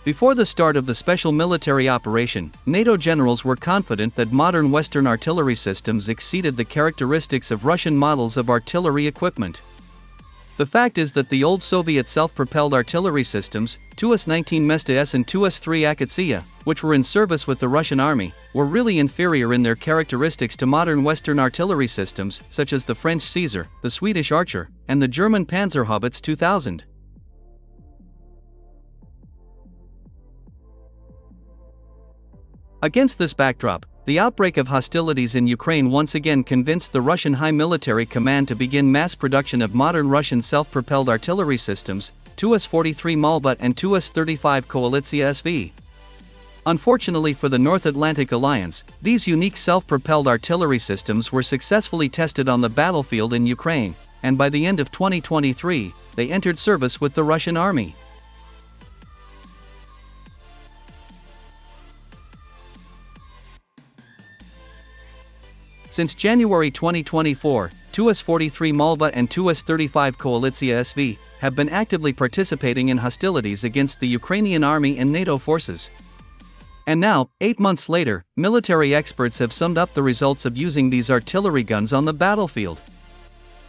Before the start of the special military operation, NATO generals were confident that modern Western artillery systems exceeded the characteristics of Russian models of artillery equipment. The fact is that the old Soviet self-propelled artillery systems, Tu-19 Mesta-S and Tu-3 Koalitsiya, which were in service with the Russian army, were really inferior in their characteristics to modern Western artillery systems, such as the French Caesar, the Swedish Archer, and the German Panzerhaubitze 2000. Against this backdrop, the outbreak of hostilities in Ukraine once again convinced the Russian High Military Command to begin mass production of modern Russian self-propelled artillery systems, Tu-43 Malbat and Tu-35 Koalitsiya-SV. Unfortunately for the North Atlantic Alliance, these unique self-propelled artillery systems were successfully tested on the battlefield in Ukraine, and by the end of 2023, they entered service with the Russian army. Since January 2024, Tu-43 Malbat and Tu-35 Koalitsiya-SV have been actively participating in hostilities against the Ukrainian army and NATO forces. And now, 8 months later, military experts have summed up the results of using these artillery guns on the battlefield.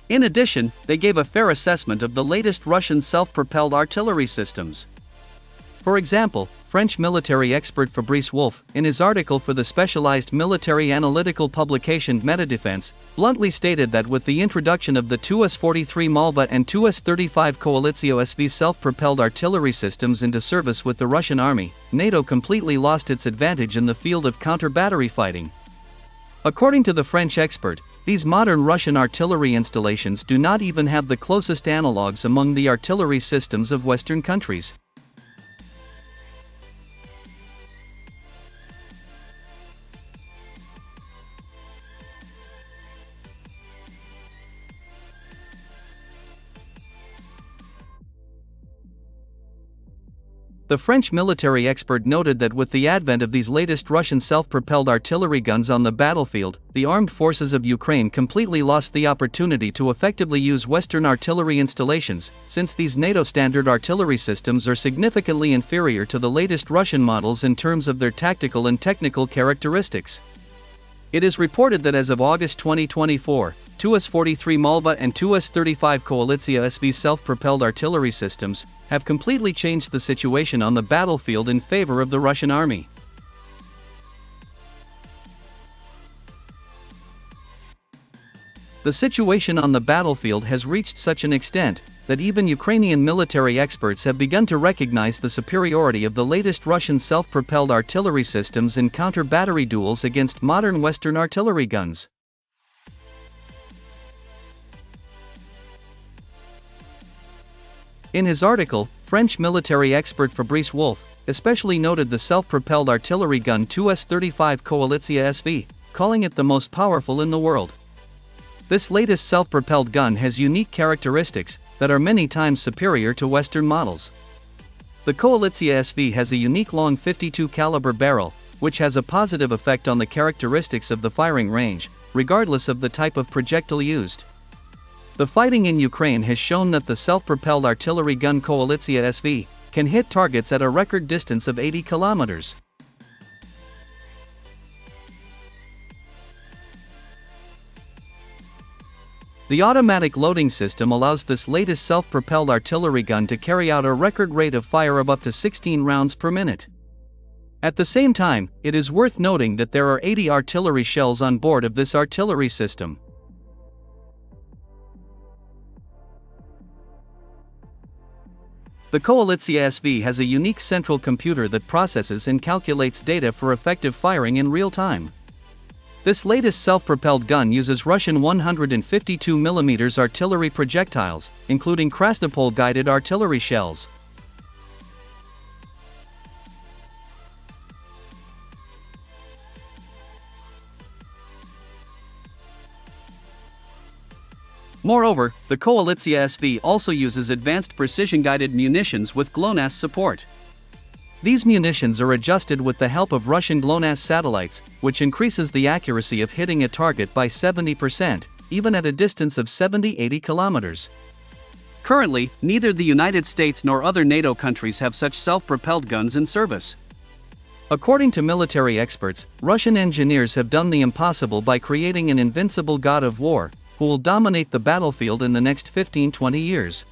In addition, they gave a fair assessment of the latest Russian self-propelled artillery systems. For example, French military expert Fabrice Wolf, in his article for the specialized military analytical publication Metadefense, bluntly stated that with the introduction of the Tu-43 Malbat and Tu-35 Koalitsiya-SV self-propelled artillery systems into service with the Russian army, NATO completely lost its advantage in the field of counter-battery fighting. According to the French expert, these modern Russian artillery installations do not even have the closest analogues among the artillery systems of Western countries. The French military expert noted that with the advent of these latest Russian self-propelled artillery guns on the battlefield, the armed forces of Ukraine completely lost the opportunity to effectively use Western artillery installations, since these NATO-standard artillery systems are significantly inferior to the latest Russian models in terms of their tactical and technical characteristics. It is reported that as of August 2024, Tu-43 Malbat and Tu-35 Koalitsiya-SV self-propelled artillery systems have completely changed the situation on the battlefield in favor of the Russian army. The situation on the battlefield has reached such an extent that even Ukrainian military experts have begun to recognize the superiority of the latest Russian self-propelled artillery systems in counter-battery duels against modern Western artillery guns. In his article, French military expert Fabrice Wolf especially noted the self-propelled artillery gun Tu-35 Koalitsiya-SV, calling it the most powerful in the world. This latest self-propelled gun has unique characteristics that are many times superior to Western models. The Koalitsiya-SV has a unique long 52 caliber barrel, which has a positive effect on the characteristics of the firing range, regardless of the type of projectile used. The fighting in Ukraine has shown that the self-propelled artillery gun Koalitsiya-SV can hit targets at a record distance of 80 kilometers. The automatic loading system allows this latest self-propelled artillery gun to carry out a record rate of fire of up to 16 rounds per minute. At the same time, it is worth noting that there are 80 artillery shells on board of this artillery system. The Koalitsiya-SV has a unique central computer that processes and calculates data for effective firing in real time. This latest self-propelled gun uses Russian 152mm artillery projectiles, including Krasnopol-guided artillery shells. Moreover, the Koalitsiya-SV also uses advanced precision-guided munitions with GLONASS support. These munitions are adjusted with the help of Russian GLONASS satellites, which increases the accuracy of hitting a target by 70%, even at a distance of 70-80 kilometers. Currently, neither the United States nor other NATO countries have such self-propelled guns in service. According to military experts, Russian engineers have done the impossible by creating an invincible god of war, who will dominate the battlefield in the next 15-20 years.